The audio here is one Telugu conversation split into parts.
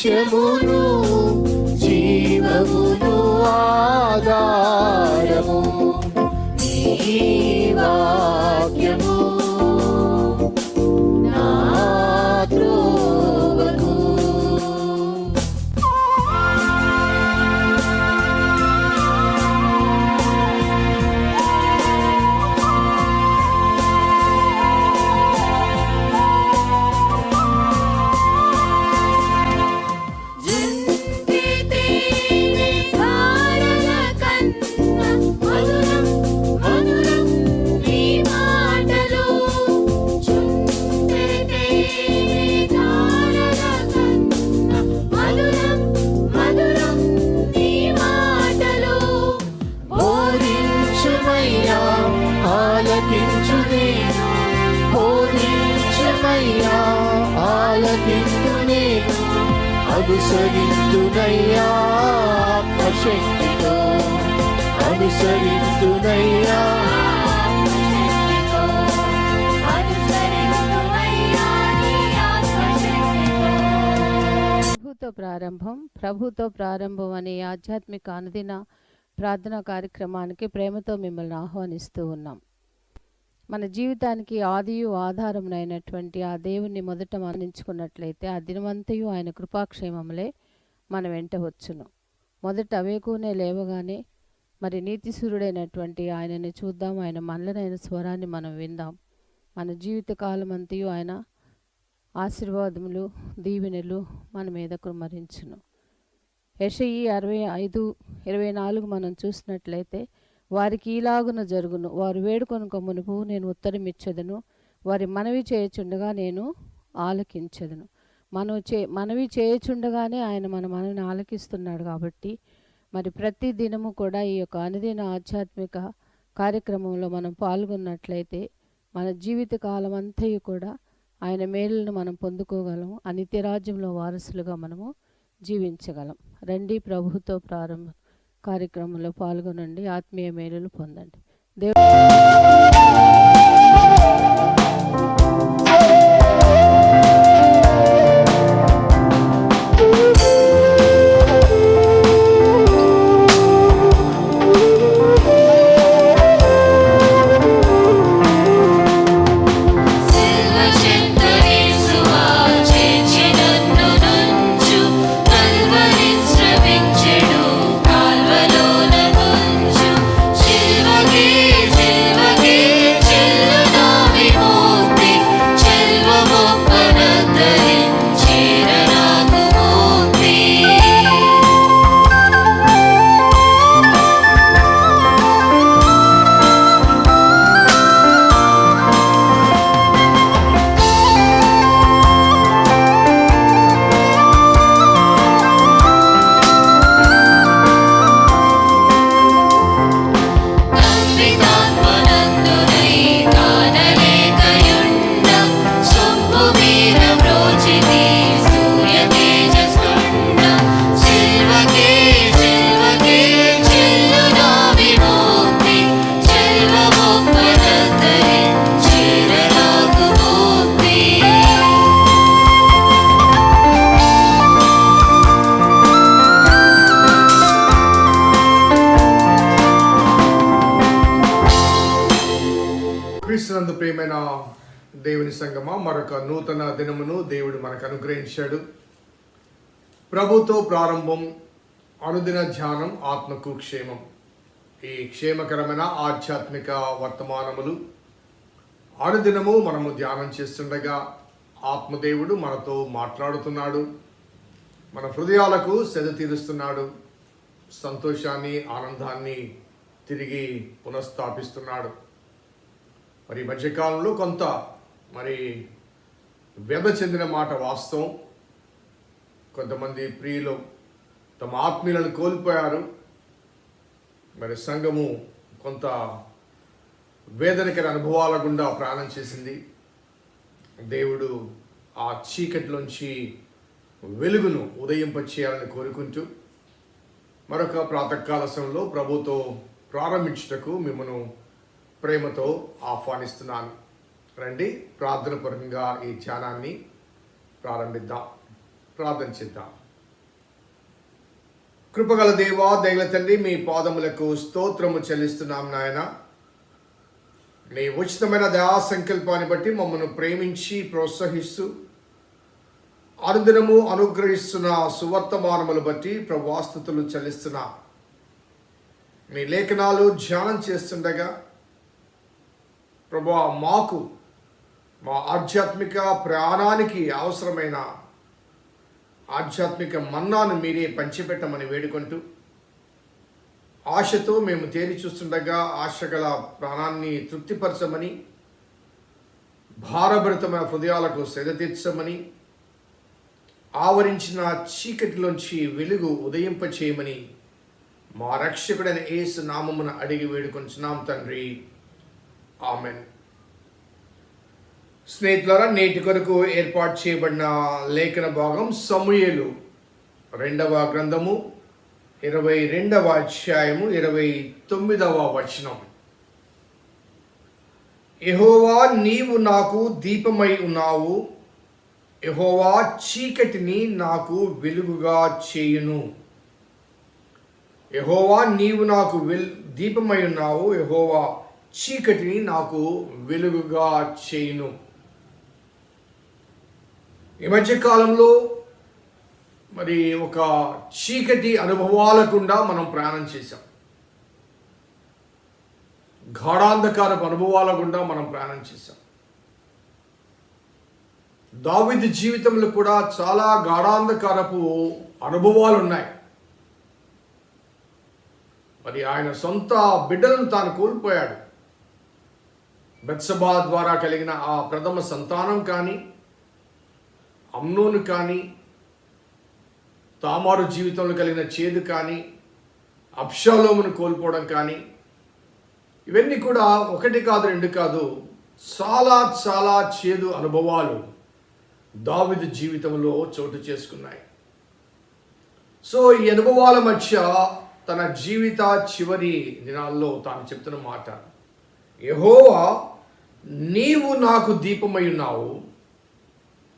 సత్యమును జీవమును ఆధారము నీ వాక్యము నా త్రోవకు. అనుసరింతునయ్యా ఆత్మశక్తితో, అనుసరింతునయ్యా ప్రభుతో ప్రారంభం అనే ఆధ్యాత్మిక అనుదిన ప్రార్థనా కార్యక్రమానికి ప్రేమతో మిమ్మల్ని ఆహ్వానిస్తూ ఉన్నాం. మన జీవితానికి ఆదియు ఆధారమునైనటువంటి ఆ దేవుణ్ణి మొదట మరణించుకున్నట్లయితే ఆ దినమంతయు ఆయన కృపాక్షేమములే మన వెంట వచ్చును. మొదట అవేకునే లేవగానే మరి నీతిసూరుడైనటువంటి ఆయనని చూద్దాం, ఆయన మనలనైన స్వరాన్ని మనం విందాం. మన జీవిత కాలం అంతయు ఆయన ఆశీర్వాదములు దీవెనలు మన మీద కుమ్మరించును. యెషయి 65:24 మనం చూసినట్లయితే వారికి ఈలాగున జరుగును, వారు వేడుకొనుక మునుపు నేను ఉత్తరం ఇచ్చేదను, వారి మనవి చేయుచుండగా నేను ఆలకించెదను. మనవి చేయుచుండగానే ఆయన మన మనవిని ఆలకిస్తున్నాడు. కాబట్టి మరి ప్రతి దినము కూడా ఈ యొక్క అనుదిన ఆధ్యాత్మిక కార్యక్రమంలో మనం పాల్గొన్నట్లయితే మన జీవిత కాలం అంతయు కూడా ఆయన మేలులను మనం పొందుకోగలము. ఆ నిత్యరాజ్యంలో వారసులుగా మనము జీవించగలం. రండి, ప్రభుతో ప్రారంభ కార్యక్రమంలో పాల్గొనండి, ఆత్మీయ మేలులు పొందండి. క్రీస్తునందు ప్రియమైన దేవుని సంగమా, మరొక నూతన దినమును దేవుడు మనకు అనుగ్రహించాడు. ప్రభుతో ప్రారంభం, అనుదిన ధ్యానం, ఆత్మకు క్షేమం. ఈ క్షేమకరమైన ఆధ్యాత్మిక వర్తమానములు అనుదినము మనము ధ్యానం చేస్తుండగా ఆత్మదేవుడు మనతో మాట్లాడుతున్నాడు, మన హృదయాలకు సెద తీరుస్తున్నాడు, సంతోషాన్ని ఆనందాన్ని తిరిగి పునఃస్థాపిస్తున్నాడు. మరి మధ్యకాలంలో కొంత వ్యధ చెందిన మాట వాస్తవం. కొంతమంది ప్రియులు తమ ఆత్మీయులను కోల్పోయారు. మరి సంఘము కొంత వేదనకర అనుభవాల గుండా ప్రయాణం చేసింది. దేవుడు ఆ చీకటిలోంచి వెలుగును ఉదయింపచేయాలని కోరుకుంటూ మరొక ప్రాతకాల సమయంలో ప్రభుతో ప్రారంభించుటకు మిమ్మల్ని ప్రేమతో ఆహ్వానిస్తున్నాను. రండి, ప్రార్థన పరంగా ఈ ధ్యానాన్ని ప్రారంభిద్దాం. ప్రార్థన చేద్దాం. కృపగల దేవా, దయగల తండ్రి, మీ పాదములకు స్తోత్రము చెల్లిస్తున్నాం నాయన. నీ ఉచితమైన దయా సంకల్పాన్ని బట్టి మమ్మల్ని ప్రేమించి ప్రోత్సహిస్తూ అనుదినము అనుగ్రహిస్తున్న సువర్తమానములు బట్టి ప్రభువాస్తుతులు చెల్లిస్తున్నా. మీ లేఖనాలు ధ్యానం చేస్తుండగా ప్రభువా, మాకు మా ఆధ్యాత్మిక ప్రయాణానికి అవసరమైన ఆధ్యాత్మిక మన్నాను మీరే పంచిపెట్టమని వేడుకుంటూ, ఆశతో మేము తేరి చూస్తుండగా ఆశగల ప్రాణాన్ని తృప్తిపరచమని, భారభరితమైన హృదయాలకు సేద తీర్చమని, ఆవరించిన చీకటిలోంచి వెలుగు ఉదయింపచేయమని మా రక్షకుడైన యేసు నామమున అడిగి వేడుకొంచున్నాం తండ్రి. ఆమెన్. స్నేహితులారా, నేటి కొరకు ఏర్పాటు చేయబడిన లేఖన భాగం సమూయేలు 2వ గ్రంథము 22వ అధ్యాయము 29వ వచనం. యెహోవా, నీవు నాకు దీపమై ఉన్నావు, యెహోవా చీకటిని నాకు వెలుగుగా చేయును. యెహోవా, నీవు నాకు దీపమై ఉన్నావు, యెహోవా చీకటిని నాకు వెలుగుగా చేయును. ఈ మధ్యకాలంలో మరి ఒక చీకటి అనుభవాల గుండా మనం ప్రయాణం చేశాం. గాఢాంధకారపు అనుభవాల గుండా మనం ప్రయాణం చేశాం. దావీదు జీవితంలో కూడా చాలా గాఢాంధకారపు అనుభవాలు ఉన్నాయి. మరి ఆయన సొంత బిడ్డలను తాను కోల్పోయాడు. బెత్షెబా ద్వారా కలిగిన ఆ ప్రథమ సంతానం కానీ, అమ్నోను కానీ, తామారు జీవితంలో కలిగిన చేదు కానీ, అబ్షాలోమును కోల్పోవడం కానీ, ఇవన్నీ కూడా ఒకటి కాదు, రెండు కాదు, చాలా చాలా చేదు అనుభవాలు దావీదు జీవితంలో చోటు చేసుకున్నాయి. సో ఈ అనుభవాల మధ్య తన జీవిత చివరి దినాల్లో తాను చెప్తున్న మాట, యెహోవా, నీవు నాకు దీపమై ఉన్నావు,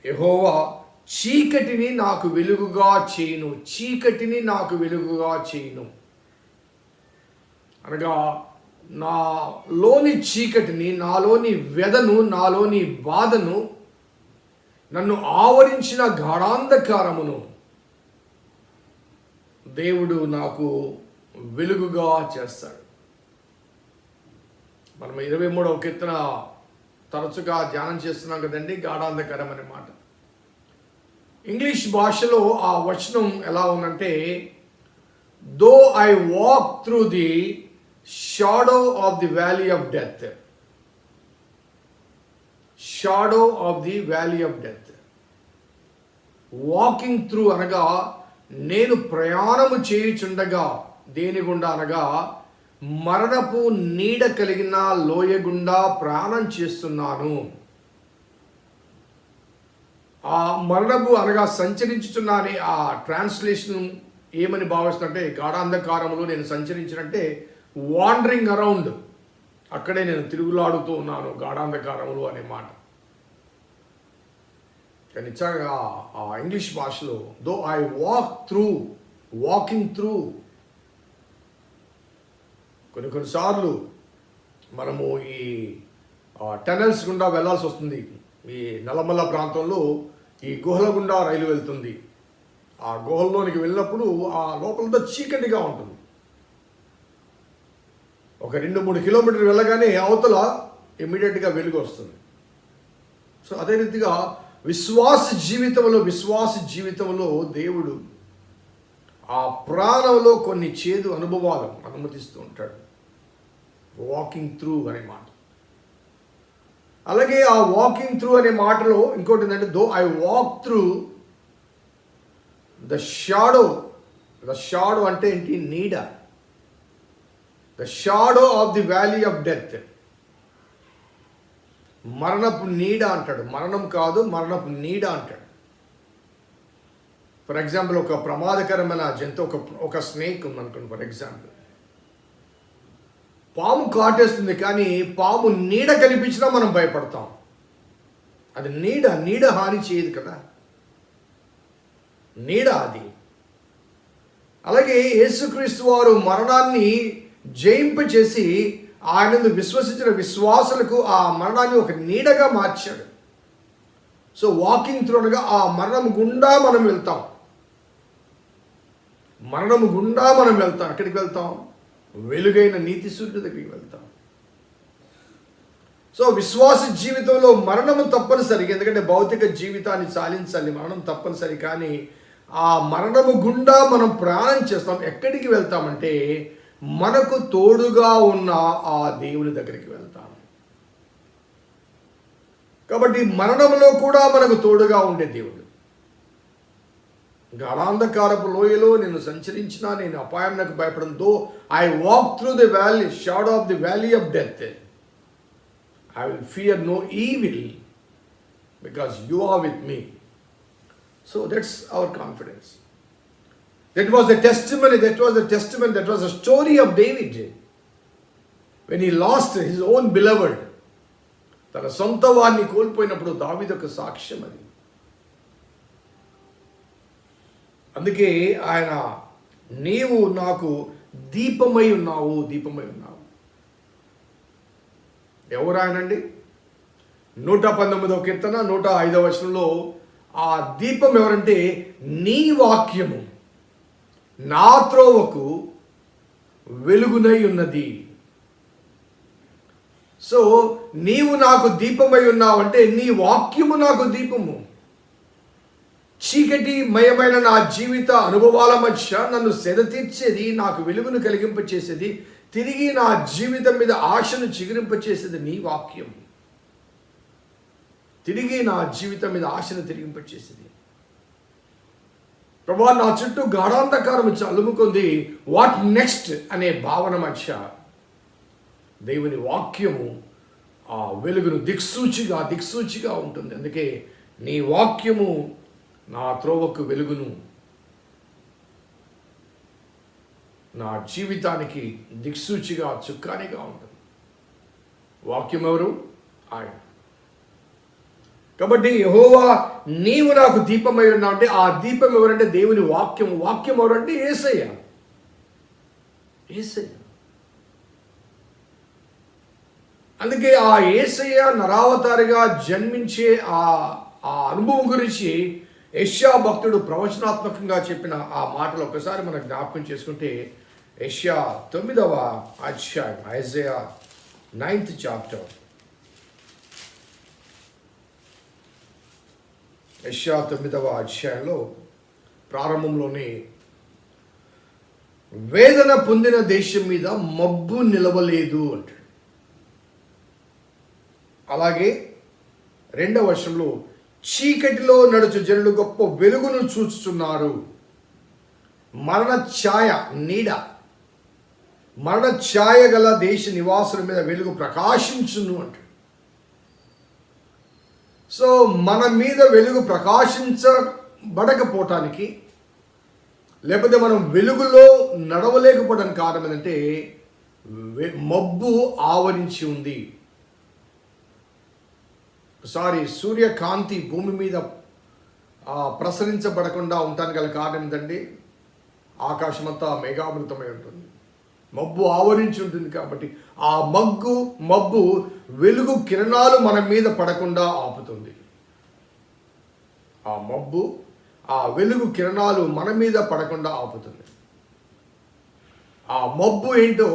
యెహోవా చీకటిని నాకు వెలుగుగా చేయును, చీకటిని నాకు వెలుగుగా చేయును. అనగా నాలోని చీకటిని, నాలోని వ్యధను, నాలోని బాధను, నన్ను ఆవరించిన గాఢాంధకారమును దేవుడు నాకు వెలుగుగా చేస్తాడు. మనం 23వ కీర్తన తరచుగా ధ్యానం చేస్తున్నాం కదండి, గాఢాంధకారం అనే మాట. ఇంగ్లీష్ భాషలో ఆ వచనం ఎలా ఉందంటే, దో I walk through the shadow of the valley of death. Shadow of the valley of death. Walking through అనగా నేను ప్రయాణము చేయుచుండగా, దేని గుండా అనగా మరణపు నీడ కలిగిన లోయ గుండా ప్రయాణం చేస్తున్నాను. ఆ మరణపు అనగా సంచరించుచున్నానే ఆ ట్రాన్స్లేషన్ ఏమని భావిస్తుంటే, గాఢాంధకారములో నేను సంచరించినట్టే వాండరింగ్ అరౌండ్, అక్కడే నేను తిరుగులాడుతూ ఉన్నాను గాఢాంధకారములు అనే మాట. కానీ నిజంగా ఆ ఇంగ్లీష్ భాషలో దో I walk through, walking through. కొన్నిసార్లు మనము ఈ టనల్స్ గుండా వెళ్ళాల్సి వస్తుంది. ఈ నల్లమల్ల ప్రాంతంలో ఈ గుహల గుండా రైలు వెళ్తుంది. ఆ గుహల్లోనికి వెళ్ళినప్పుడు ఆ లోపలంతా చీకటిగా ఉంటుంది. ఒక 2-3 కిలోమీటర్లు వెళ్ళగానే అవతల ఇమ్మీడియట్గా వెలుగు వస్తుంది. సో అదే రీతిగా విశ్వాస జీవితంలో దేవుడు ఆ ప్రాణంలో కొన్ని చేదు అనుభవాలు అనుమతిస్తూ ఉంటాడు. వాకింగ్ త్రూ అనే మాట. అలాగే ఆ వాకింగ్ త్రూ అనే మాటలో ఇంకోటి ఏంటంటే, దో I walk through the shadow. The shadow అంటే ఏంటి? నీడ. The shadow of the valley of death. మరణపు నీడ అంటాడు. మరణం కాదు, మరణపు నీడ అంటాడు. ఫర్ ఎగ్జాంపుల్, ఒక ప్రమాదకరమైన జంతువు, ఒక స్నేక్ ఉందనుకోండి. ఫర్ ఎగ్జాంపుల్, పాము కాటేస్తుంది, కానీ పాము నీడ కనిపించినా మనం భయపడతాం. అది నీడ హాని చేయదు కదా, నీడ అది. అలాగే యేసుక్రీస్తు వారు మరణాన్ని జయింపచేసి ఆయనందు విశ్వసించిన విశ్వాసులకు ఆ మరణాన్ని ఒక నీడగా మార్చాడు. సో వాకింగ్ త్రూ అనగా ఆ మరణం గుండా మనం వెళ్తాం. మరణము గుండా మనం వెళ్తాం. ఎక్కడికి వెళ్తాం? వెలుగైన నీతి సూర్యుడి దగ్గరికి వెళ్తాం. సో విశ్వాస జీవితంలో మరణము తప్పనిసరి, ఎందుకంటే భౌతిక జీవితాన్ని చాలించాలి, మరణం తప్పనిసరి. కానీ ఆ మరణము గుండా మనం ప్రయాణం చేస్తాం. ఎక్కడికి వెళ్తామంటే మనకు తోడుగా ఉన్న ఆ దేవుని దగ్గరికి వెళ్తాం. కాబట్టి మరణంలో కూడా మనకు తోడుగా ఉండే దేవుడు. గాఢాంధకారపు లోయలో నేను సంచరించినా నేను అపాయంకు భయపడను. Though I walk through the valley shadow of the valley of death, I will fear no evil because you are with me. So that's our confidence. That was the testimony, that was the story of David. When he lost his own beloved, తన సొంత వారిని కోల్పోయినప్పుడు దావీదు యొక్క సాక్ష్యం అది. అందుకే ఆయన నీవు నాకు దీపమై ఉన్నావు, దీపమై ఉన్నావు. ఎవరు ఆయనండి? 119వ కీర్తన 105వ వచనంలో ఆ దీపం ఎవరంటే నీ వాక్యము నా త్రోవకు వెలుగునై ఉన్నది. సో నీవు నాకు దీపమై ఉన్నావంటే నీ వాక్యము నాకు దీపము. చీకటి మయమైన నా జీవిత అనుభవాల మధ్య నన్ను సెద తీర్చేది, నాకు వెలుగును కలిగింపచేసేది, తిరిగి నా జీవితం మీద ఆశను చిగురింపచేసేది నీ వాక్యం. తిరిగి నా జీవితం మీద ఆశను తిరిగింపచేసేది. ప్రభా నా చుట్టూ గాఢాంధకారం అలుముకుంది, వాట్ నెక్స్ట్ అనే భావన మధ్య దేవుని వాక్యము ఆ వెలుగును దిక్సూచిగా ఉంటుంది. అందుకే నీ వాక్యము నా త్రోవకు వెలుగును, నా జీవితానికి దిక్సూచిగా చుక్కానిగా ఉంటుంది. వాక్యం ఎవరు? ఆయన. కాబట్టి యెహోవా నీవు నాకు దీపమై ఉన్నావు అంటే ఆ దీపం ఎవరంటే దేవుని వాక్యం. వాక్యం ఎవరంటే యేసయ్య. అందుకే ఆ యేసయ్య నరావతారిగా జన్మించే ఆ అనుభవం గురించి యెషయా భక్తుడు ప్రవచనాత్మకంగా చెప్పిన ఆ మాటలు ఒకసారి మనం జ్ఞాపకం చేసుకుంటే యెషయా 9వ అధ్యాయం, ఐజయా 9th చాప్టర్, యెషయా 9వ అధ్యాయంలో ప్రారంభంలోనే వేదన పొందిన దేశం మీద మబ్బు నిలవలేదు అంటాడు. అలాగే 2వ వచనంలో చీకటిలో నడుచు జనులు గొప్ప వెలుగును చూస్తున్నారు, మరణ ఛాయ గల దేశ నివాసుల మీద వెలుగు ప్రకాశించును అంటాడు. సో మన మీద వెలుగు ప్రకాశించబడకపోవటానికి, లేకపోతే మనం వెలుగులో నడవలేకపోవడానికి కారణం ఏంటంటే మబ్బు ఆవరించి ఉంది. ఒకసారి సూర్యకాంతి భూమి మీద ప్రసరించబడకుండా ఉండటానికి గల కారణం ఏంటంటే ఆకాశమంతా మేఘామృతమై ఉంటుంది, మబ్బు ఆవరించి ఉంటుంది. కాబట్టి ఆ మబ్బు వెలుగు కిరణాలు మన మీద పడకుండా ఆపుతుంది. ఆ వెలుగు కిరణాలు మన మీద పడకుండా ఆపుతుంది. ఆ మబ్బు ఏంటో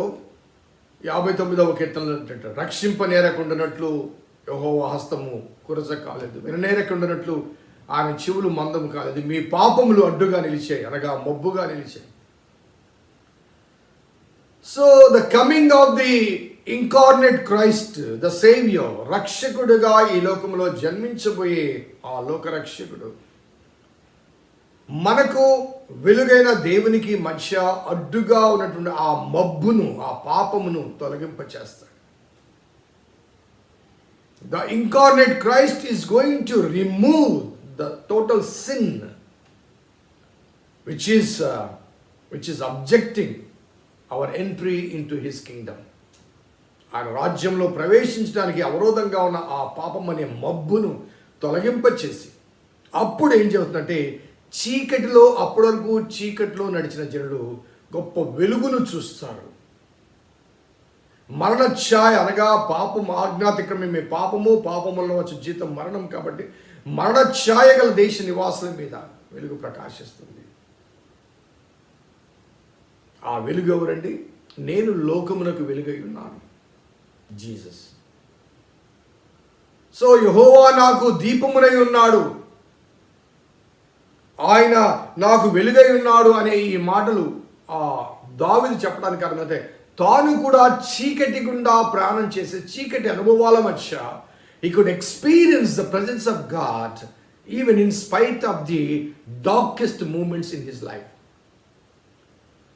59వ కీర్తనలో అంటారు, రక్షింపనేరకుండానట్లు యెహోవా హస్తము కురస కాలేదు, విననేరకుండానట్లు ఆయన చెవులు మందము కాలేదు, మీ పాపములు అడ్డుగా నిలిచాయి, అనగా మబ్బుగా నిలిచాయి. So the coming of the incarnate Christ, the saviour, రక్షకుడుగా ఈ లోకంలో జన్మించబోయే ఆ లోకరక్షకుడు మనకు వెలుగైన దేవునికి మధ్య అడ్డుగా ఉన్నటువంటి ఆ మబ్బును, ఆ పాపమును తొలగింపచేస్తాడు. The incarnate Christ is going to remove the total sin which is objecting our entry into his kingdom. ఆయన రాజ్యంలో ప్రవేశించడానికి అవరోధంగా ఉన్న ఆ పాపం అనే మబ్బును తొలగింపచేసి అప్పుడు ఏం చెబుతుందంటే చీకటిలో అప్పటి వరకు చీకటిలో నడిచిన జనులు గొప్ప వెలుగును చూస్తారు. మరణ ఛాయ అనగా పాపం ఆజ్ఞాతిక్రమమే పాపము, పాపములో వచ్చే జీతం మరణం. కాబట్టి మరణ ఛాయ గల దేశ నివాసుల మీద వెలుగు ప్రకాశిస్తుంది. ఆ వెలుగు ఎవరండి? నేను లోకమునకు వెలుగై ఉన్నాను, జీసస్. సో యెహోవా నాకు దీపమునై ఉన్నాడు, ఆయన నాకు వెలుగై ఉన్నాడు అనే ఈ మాటలు దావీదు చెప్పడానికి కారణమైతే తాను కూడా చీకటి గుండా ప్రయాణం చేసే చీకటి అనుభవాల మధ్య he could experience the presence of God even in spite of the darkest moments in his life.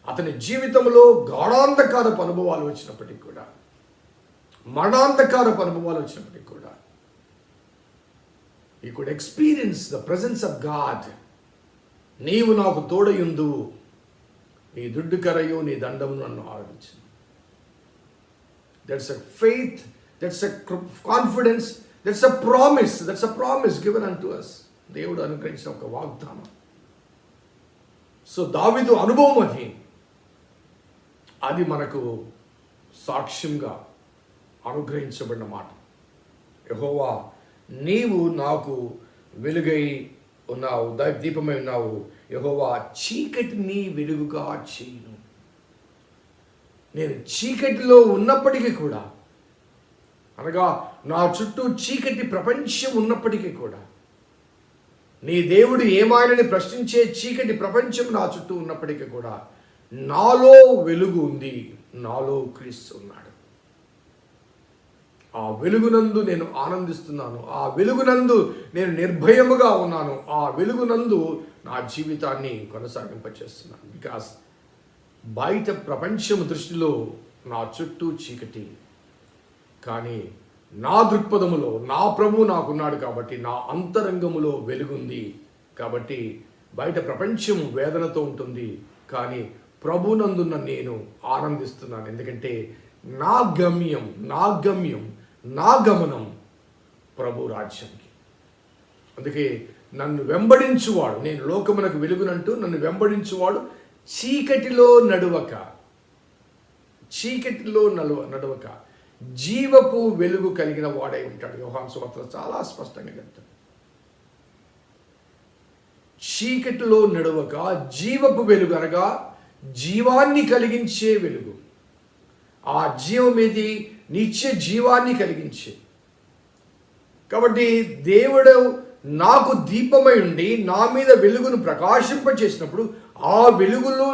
అతని జీవితంలో గాఢాంధకారపు అనుభవాలు వచ్చినప్పటికీ కూడా, మరణాంధకారపు అనుభవాలు వచ్చినప్పటికీ కూడా he could experience the presence of God. నీవు నాకు తోడయుందు, నీ దుడ్డు కరయు నీ దండము నన్ను ఆదరించు. That's a faith, that's a confidence, that's a promise given unto us. దేవుడు అనుగ్రహించిన ఒక వాగ్దానం. సో దావీదు అనుభవం అది మనకు సాక్ష్యంగా అనుగ్రహించబడిన మాట. యెహోవా నీవు నాకు వెలుగై ఉన్నావు, దీపమై ఉన్నావు. యెహోవా చీకటిని వెలుగుగా చేయును. నేను చీకటిలో ఉన్నప్పటికీ కూడా, అనగా నా చుట్టూ చీకటి ప్రపంచం ఉన్నప్పటికీ కూడా, నీ దేవుడు ఏమాయనని ప్రశ్నించే చీకటి ప్రపంచం నా చుట్టూ ఉన్నప్పటికీ కూడా నాలో వెలుగు ఉంది, నాలో క్రీస్తు ఉన్నాడు. ఆ వెలుగునందు నేను ఆనందిస్తున్నాను, ఆ వెలుగునందు నేను నిర్భయముగా ఉన్నాను, ఆ వెలుగునందు నా జీవితాన్ని కొనసాగింపచేస్తున్నాను. బికాస్ బయట ప్రపంచం దృష్టిలో నా చుట్టూ చీకటి, కానీ నా దృక్పథములో నా ప్రభువు నాకున్నాడు కాబట్టి నా అంతరంగములో వెలుగుంది. కాబట్టి బయట ప్రపంచం వేదనతో ఉంటుంది, కానీ ప్రభునందున్న నేను ఆనందిస్తున్నాను. ఎందుకంటే నా గమ్యం నా గమనం ప్రభు రాజ్యానికి. అందుకే నన్ను వెంబడించువాడు, నేను లోకమునకు వెలుగునంటూ నన్ను వెంబడించువాడు చీకటిలో నడవక జీవపు వెలుగు కలిగిన వాడై ఉంటాడు. యోహాను సువార్తలో చాలా స్పష్టంగా చెప్తాడు. చీకటిలో నడవక జీవపు వెలుగు అనగా జీవాన్ని కలిగించే వెలుగు. ఆ జీవం ఏది? నిత్య జీవాన్ని కలిగించే. కాబట్టి దేవుడు నాకు దీపమై ఉండి నా మీద వెలుగును ప్రకాశింపచేసినప్పుడు ఆ వెలుగును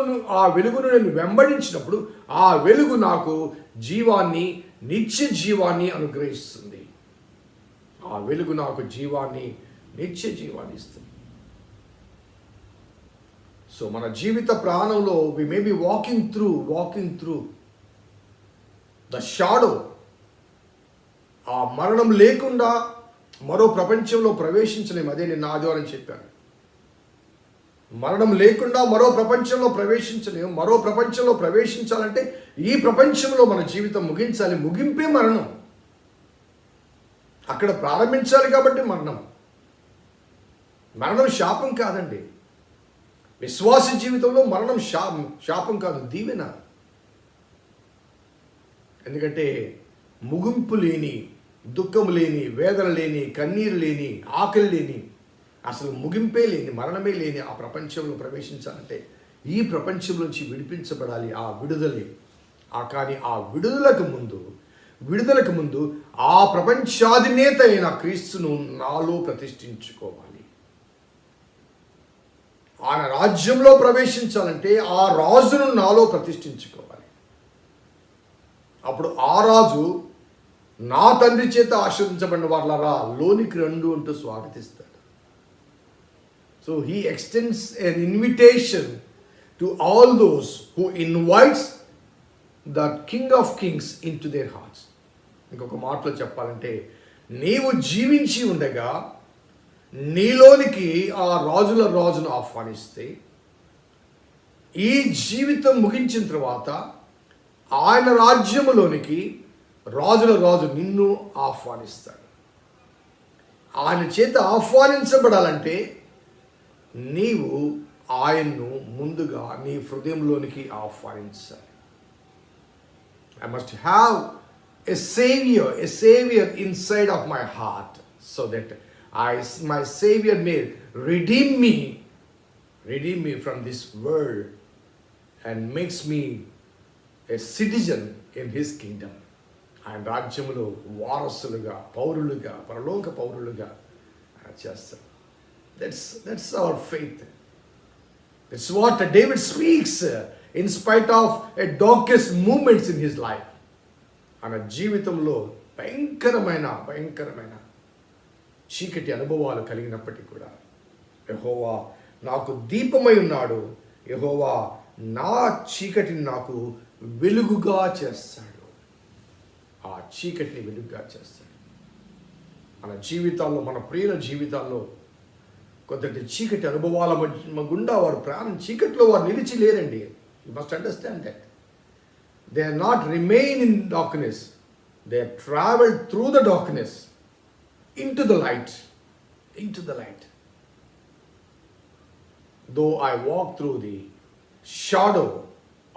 నేను వెంబడించినప్పుడు ఆ వెలుగు నాకు జీవాన్ని, నిత్య జీవాన్ని అనుగ్రహిస్తుంది. ఆ వెలుగు నాకు జీవాన్ని, నిత్య జీవాన్ని ఇస్తుంది. సో మన జీవిత ప్రాణంలో we may be walking through the shadow. ఆ మరణం లేకుండా మరో ప్రపంచంలో ప్రవేశించలేము. అదే నేను ఆదివారం చెప్పాను. మరణం లేకుండా మరో ప్రపంచంలో ప్రవేశించలేము. మరో ప్రపంచంలో ప్రవేశించాలంటే ఈ ప్రపంచంలో మన జీవితం ముగించాలి. ముగింపే మరణం. అక్కడ ప్రారంభించాలి కాబట్టి మరణం శాపం కాదండి. విశ్వాస జీవితంలో మరణం శాపం కాదు, దీవెన. ఎందుకంటే ముగింపు లేని, దుఃఖము లేని, వేదన లేని, కన్నీరు లేని, ఆకలి లేని, అసలు ముగింపే లేని, మరణమే లేని ఆ ప్రపంచంలో ప్రవేశించాలంటే ఈ ప్రపంచం నుంచి విడిపించబడాలి. ఆ విడుదలే. కానీ ఆ విడుదలకు ముందు ఆ ప్రపంచాధినేత అయిన క్రీస్తును నాలో ప్రతిష్ఠించుకోవాలి. ఆయన రాజ్యంలో ప్రవేశించాలంటే ఆ రాజును నాలో ప్రతిష్ఠించుకోవాలి. అప్పుడు ఆ రాజు నా తండ్రి చేత ఆశీర్వదించబడిన వాళ్ళరా లోనికి రండు అంటూ స్వాగతిస్తాడు. So he extends an invitation to all those who invites the king of kings into their hearts. ఇంకొక మాటలో చెప్పాలంటే, నీవు జీవించి ఉండగా నీలోనికి ఆ రాజుల రాజును ఆహ్వానిస్తే, ఈ జీవితం ముగించిన తర్వాత ఆయన రాజ్యములోనికి రాజుల రాజు నిన్ను ఆహ్వానిస్తాడు. ఆయన చేత ఆహ్వానించబడాలంటే నీవు ఆయన్ను ముందుగా నీ హృదయంలోనికి ఆహ్వానించాలి. I must have a savior inside of my heart, so that my savior may redeem me from this world and makes me a citizen in his kingdom. ఆయన రాజ్యములో వారసులుగా, పౌరులుగా, పరలోక పౌరులుగా చేస్తారు. That's our faith. That's what David speaks in spite of a darkest moments in his life. ఆయన జీవితంలో భయంకరమైన చీకటి అనుభవాలు కలిగినప్పటికీ కూడా యెహోవా నాకు దీపమై ఉన్నాడు, యెహోవా నా చీకటిని నాకు వెలుగుగా చేస్తాడు. ఆ చీకటిని వెలుగుగా చేస్తాడు. మన జీవితాల్లో, మన ప్రియుల జీవితాల్లో కొందటి చీకటి అనుభవాల గుండా వారు ప్రాణం చీకటిలో వారు నిలిచి లేరండి. You must understand that. They are not remain in darkness, they are travelled through the darkness into the light. Though I walk through the shadow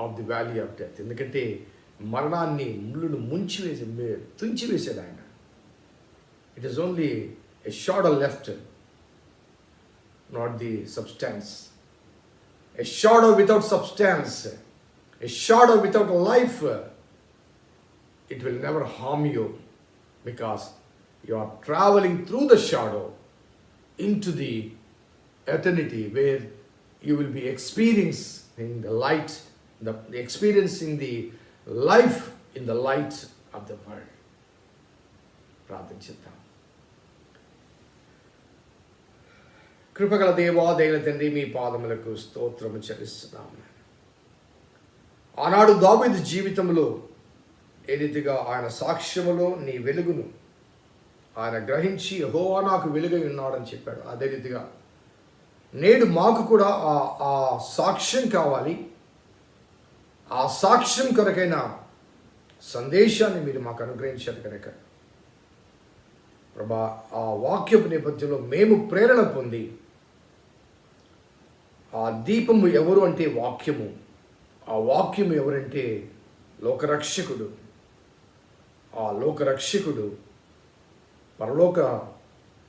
of the valley of death. ఎందుకంటే మరణాన్ని ముళ్ళును తుంచివేసాడు ఆయన. It is only a shadow left, not the substance. A shadow without substance, a shadow without life, it will never harm you, because you are traveling through the shadow into the eternity, where you will be experiencing the light, experiencing the life in the light of the world. ప్రార్థించుదాం. కృపగల దేవా, దయగల తండ్రి, మీ పాదములకు స్తోత్రము చెల్లిస్తున్నాము. ఆనాడు దావీదు జీవితంలో ఏ రీతిగా ఆయన సాక్ష్యములో నీ వెలుగును ఆయన గ్రహించి యెహోవా నాకు వెలుగై ఉన్నాడని చెప్పాడు. అదే రీతిగా నేడు మాకు కూడా ఆ సాక్ష్యం కావాలి. ఆ సాక్ష్యం కొరకైన సందేశాన్ని మీరు మాకు అనుగ్రహించారు కనుక ప్రభా, ఆ వాక్యపు నేపథ్యంలో మేము ప్రేరణ పొంది, ఆ దీపము ఎవరు అంటే వాక్యము, ఆ వాక్యము ఎవరంటే లోకరక్షకుడు. ఆ లోకరక్షకుడు పరలోక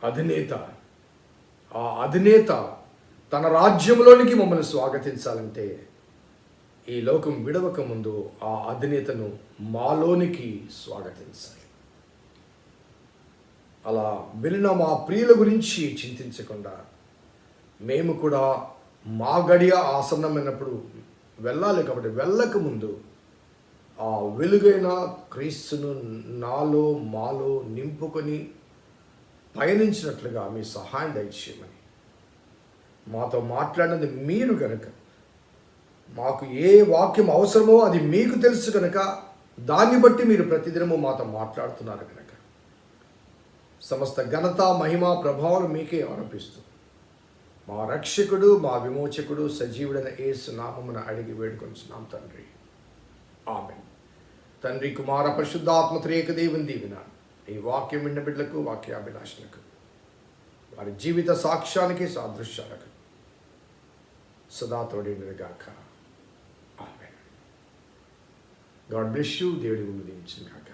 అధినేత. ఆ అధినేత తన రాజ్యంలోనికి మమ్మల్ని స్వాగతించాలంటే ఈ లోకం విడవక ముందు ఆ అధినేతను మాలోనికి స్వాగతించాలి. అలా వెళ్ళిన మా ప్రియుల గురించి చింతించకుండా మేము కూడా మా గడియ ఆసన్నమైనప్పుడు వెళ్ళాలి. కాబట్టి వెళ్ళక ముందు ఆ వెలుగైన క్రీస్తును నాలో మాలో నింపుకొని పయనించినట్లుగా మీ సహాయం దయచేయమని, మాతో మాట్లాడినది మీరు కనుక, మాకు ఏ వాక్యం అవసరమో అది మీకు తెలుసు కనుక దాన్ని బట్టి మీరు ప్రతిదినము మాతో మాట్లాడుతున్నారు కనుక సమస్త ఘనత, మహిమ, ప్రభావం మీకే ఆరోపిస్తూ మా రక్షకుడు, మా విమోచకుడు, సజీవుడైన యేసు నామమున అడిగి వేడుకొంచున్నాం తండ్రి. ఆమేన్. తండ్రి, కుమార, పరిశుద్ధాత్మ త్రియేక దేవుని దీవెన ఈ వాక్యం విన్న బిడ్డలకు, వాక్యాభిలాషులకు, వారి జీవిత సాక్ష్యానికి, సాదృశ్యాలకు సదా తోడేగాక. ఆమేన్. God bless you. దేవుడి దీవించును గాక.